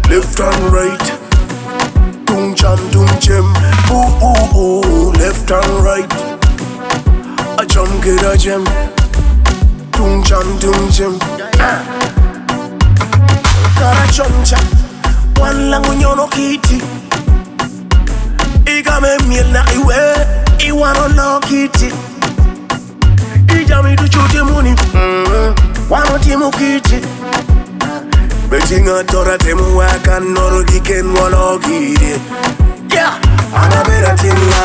left and right. Tung chan tung chem, ooh ooh ooh, left and right. A jam get a jam, tung chan tung chem. Kara choncha, one langu nyono kiti. Iga me miel na iwe, iwano no kiti. Ija mi du chuti muni, wano timu kiti. Beijinga tora temu waka noro giken wano kiti. Yeah, ana bera tinga,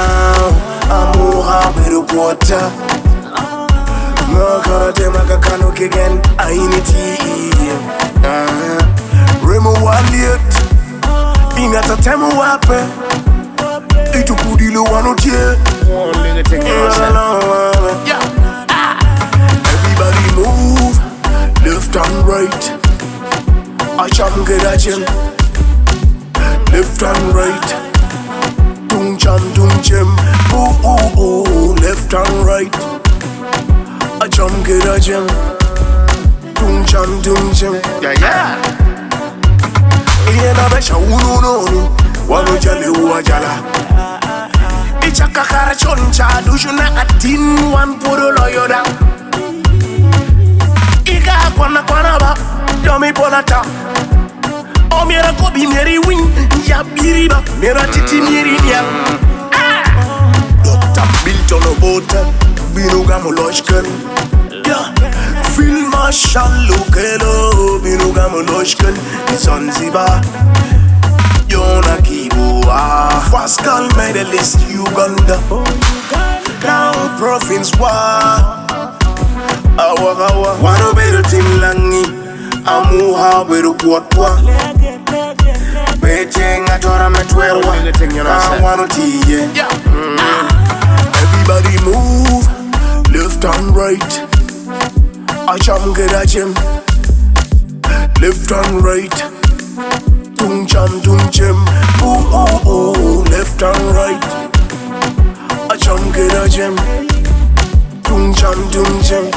amuha beru kwota. Makara tema kakano kigen, aini ti. Remo waliet, ingata temu wape. Itu kudilo wano tie. Everybody move, left and right. I jam get a jam, left and right. Tung chan tung jam, ooh ooh ooh, left and right. I jam get a jam, tung chan tung jam. Iye na besha unu no, wano jale uwa jala. Ichaka kara choncha, dushu na atin wan puro loyoda. Ika kwana kwana ba, yomi polata. O mera kobi meri wing, ya biriba, mera titi miri dia. Dr. Milton Obota, binuga moloshkani. Field Marshal Lukelo, binuga moloshkani. Zanzibar, Yona Kibua, Pascal medalist Uganda. Now province wa Awa wano beru timlangi, amuha beru kwatwa. Bechenga tora metwerwa, wano tiye. Everybody move, left and right. Ajam get a jam, left and right. Tung chan tung chem, ooh ooh ooh, left and right. A jam get a jam, tung chan tung chem.